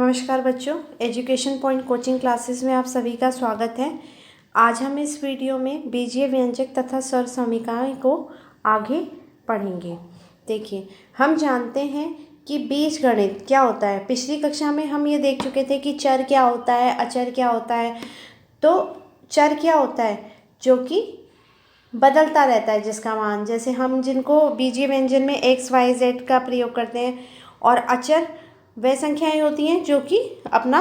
नमस्कार बच्चों, education point coaching classes में आप सभी का स्वागत है। आज हम इस वीडियो में बीजीय व्यंजक तथा स्वर समीकरण को आगे पढ़ेंगे। देखिए, हम जानते हैं कि बीजगणित क्या होता है। पिछली कक्षा में हम ये देख चुके थे कि चर क्या होता है, अचर क्या होता है। तो चर क्या होता है? जो कि बदलता रहता है, जिसका मान, जैसे हम जिनको बीजीय व्यंजन में एक्स वाई जेड का प्रयोग करते हैं। और अचर वह संख्याएं होती हैं जो कि अपना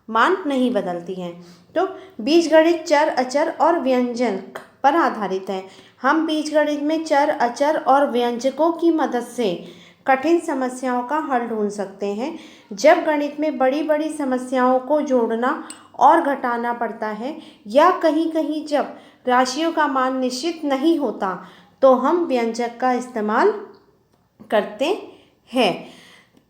मान नहीं बदलती हैं। तो बीजगणित चर, अचर और व्यंजक पर आधारित है। हम बीजगणित में चर, अचर और व्यंजकों की मदद से कठिन समस्याओं का हल ढूंढ सकते हैं। जब गणित में बड़ी बड़ी समस्याओं को जोड़ना और घटाना पड़ता है, या कहीं कहीं जब राशियों का मान निश्चित नहीं होता, तो हम व्यंजक का इस्तेमाल करते हैं।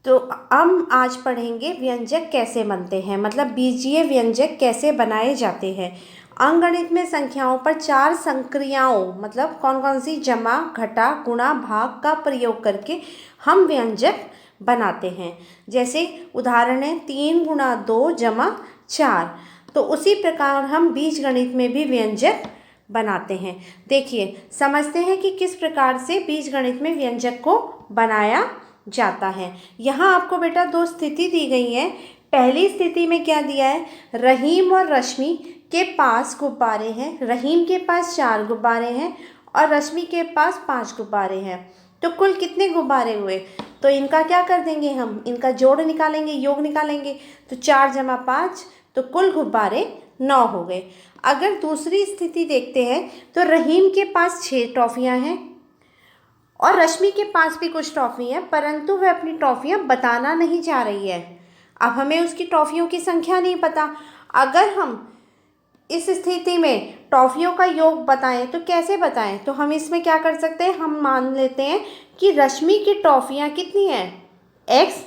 तो हम आज पढ़ेंगे व्यंजक कैसे बनते हैं, मतलब बीजीय व्यंजक कैसे बनाए जाते हैं। अंकगणित में संख्याओं पर 4 संक्रियाओं, मतलब कौन कौन सी, जमा, घटा, गुणा, भाग का प्रयोग करके हम व्यंजक बनाते हैं। जैसे उदाहरण है 3 गुणा 2 जमा 4। तो उसी प्रकार हम बीजगणित में भी व्यंजक बनाते हैं। देखिए, समझते हैं कि किस प्रकार से बीजगणित में व्यंजक को बनाया जाता है। यहाँ आपको बेटा 2 स्थिति दी गई है। पहली स्थिति में क्या दिया है? रहीम और रश्मि के पास गुब्बारे हैं। रहीम के पास 4 गुब्बारे हैं और रश्मि के पास 5 गुब्बारे हैं। तो कुल कितने गुब्बारे हुए? तो इनका क्या कर देंगे हम? इनका जोड़ निकालेंगे, योग निकालेंगे। तो 4 जमा 5, तो कुल गुब्बारे 9 हो गए। अगर दूसरी स्थिति देखते हैं तो रहीम के पास 6 टॉफियाँ हैं और रश्मि के पास भी कुछ टॉफ़ी है, परंतु वह अपनी टॉफ़ियाँ बताना नहीं चाह रही है। अब हमें उसकी टॉफ़ियों की संख्या नहीं पता। अगर हम इस स्थिति में टॉफ़ियों का योग बताएं तो कैसे बताएं? तो हम इसमें क्या कर सकते हैं, हम मान लेते हैं कि रश्मि की टॉफ़ियाँ कितनी हैं? x।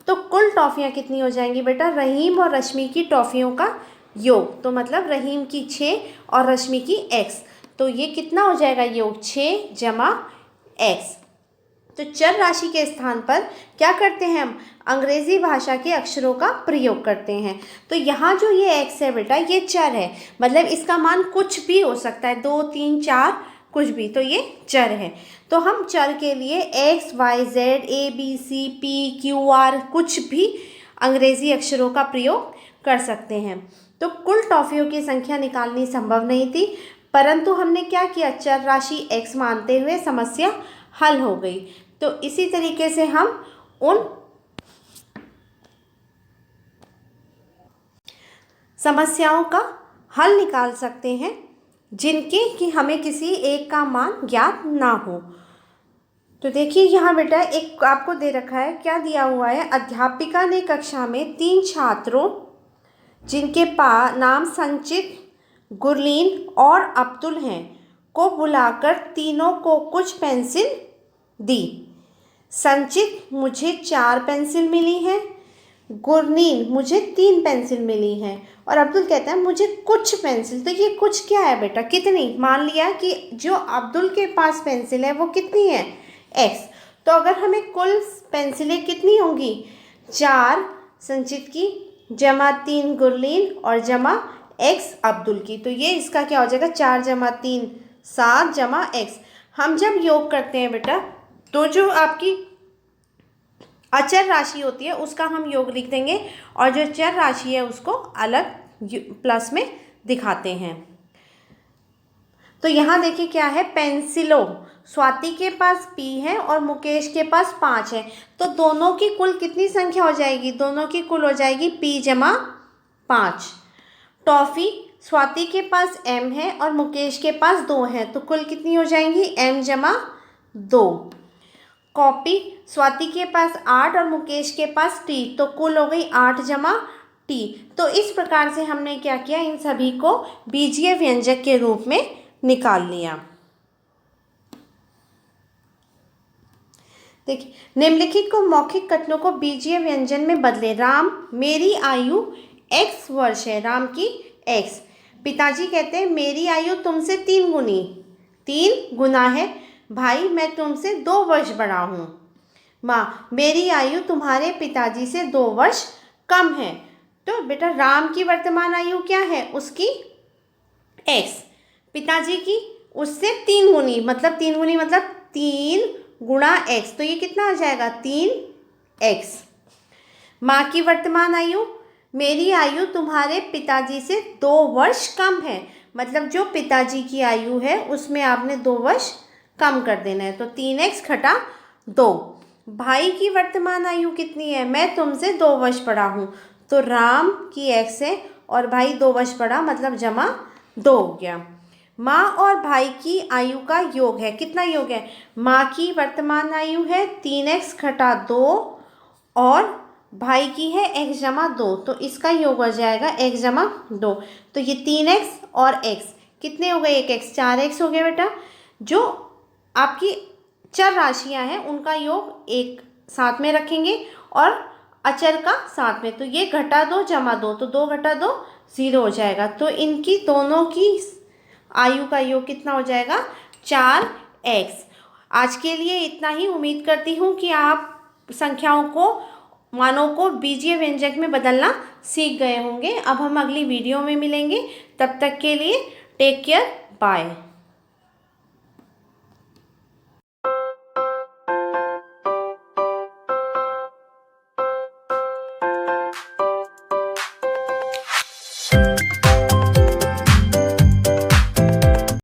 तो कुल टॉफ़ियाँ कितनी हो जाएंगी बेटा? रहीम और रश्मि की टॉफ़ियों का योग। तो मतलब रहीम की 6 और रश्मि की x। तो ये कितना हो जाएगा योग? 6 जमा x। तो चर राशि के स्थान पर क्या करते हैं हम? अंग्रेजी भाषा के अक्षरों का प्रयोग करते हैं। तो यहाँ जो ये x है बेटा, ये चर है, मतलब इसका मान कुछ भी हो सकता है, 2, 3, 4, कुछ भी। तो ये चर है। तो हम चर के लिए x, y, z, a, b, c, p, q, r कुछ भी अंग्रेजी अक्षरों का प्रयोग कर सकते हैं। तो कुल टॉफियों की संख्या निकालनी संभव नहीं थी, परंतु हमने क्या किया? चर राशि x मानते हुए समस्या हल हो गई। तो इसी तरीके से हम उन समस्याओं का हल निकाल सकते हैं जिनके कि हमें किसी एक का मान ज्ञात ना हो। तो देखिए, यहाँ बेटा एक आपको दे रखा है, क्या दिया हुआ है? अध्यापिका ने कक्षा में 3 छात्रों जिनके नाम संचित, गुरलीन और अब्दुल हैं को बुलाकर तीनों को कुछ पेंसिल दी। संचित, मुझे 4 पेंसिल मिली हैं। गुरलीन, मुझे 3 पेंसिल मिली हैं। और अब्दुल कहता है मुझे कुछ पेंसिल। तो ये कुछ क्या है बेटा? कितनी? मान लिया कि जो अब्दुल के पास पेंसिल है वो कितनी है? x। तो अगर हमें कुल पेंसिलें कितनी होंगी? 4 संचित की जमा 3 गुरलीन और जमा x अब्दुल की। तो ये इसका क्या हो जाएगा? 4 जमा 3 7 जमा x। हम जब योग करते हैं बेटा, तो जो आपकी अचर राशि होती है उसका हम योग लिख देंगे और जो चर राशि है उसको अलग प्लस में दिखाते हैं। तो यहाँ देखिए क्या है? पेंसिलों, स्वाति के पास p है और मुकेश के पास 5 है। तो दोनों की कुल कितनी संख्या हो जाएगी? दोनों की कुल हो जाएगी p जमा 5। टॉफ़ी, स्वाति के पास m है और मुकेश के पास 2 है, तो कुल कितनी हो जाएंगी? m जमा 2। कॉपी, स्वाति के पास 8 और मुकेश के पास t, तो कुल हो गई 8 जमा t। तो इस प्रकार से हमने क्या किया? इन सभी को बीजीय व्यंजक के रूप में निकाल लिया। देखिए, निम्नलिखित को मौखिक कथनों को बीजीय व्यंजन में बदले। राम, मेरी आयु x वर्ष है। राम की x। पिताजी कहते हैं मेरी आयु तुमसे 3 गुनी, 3 गुना है। भाई, मैं तुमसे 2 वर्ष बड़ा हूँ। माँ, मेरी आयु तुम्हारे पिताजी से 2 वर्ष कम है। तो बेटा राम की वर्तमान आयु क्या है, उसकी x, पिताजी की उससे 3 गुनी, मतलब 3 गुनी मतलब 3 गुणा x, तो ये कितना आ जाएगा 3x। माँ की वर्तमान आयु, मेरी आयु तुम्हारे पिताजी से 2 वर्ष कम है, मतलब जो पिताजी की आयु है उसमें आपने 2 वर्ष कम कर देना है, तो 3x घटा 2। भाई की वर्तमान आयु कितनी है, मैं तुमसे 2 वर्ष बड़ा हूँ, तो राम की x है और भाई 2 वर्ष बड़ा, मतलब जमा 2 हो गया। माँ और भाई की आयु का योग है, कितना योग है, माँ की वर्तमान आयु है 3x घटा 2 और भाई की है x जमा 2, तो इसका योग हो जाएगा x जमा 2। तो ये 3x और x कितने हो गए, 1x, 4x हो गया बेटा। जो आपकी चर राशियां हैं उनका योग एक साथ में रखेंगे और अचर का साथ में, तो ये घटा 2 जमा 2, तो 2 घटा 2 0 हो जाएगा। तो इनकी दोनों की आयु का योग कितना हो जाएगा, 4x। आज के लिए इतना ही। उम्मीद करती हूँ कि आप संख्याओं को, मानों को बीजीय व्यंजक में बदलना सीख गए होंगे। अब हम अगली वीडियो में मिलेंगे, तब तक के लिए टेक केयर, बाय।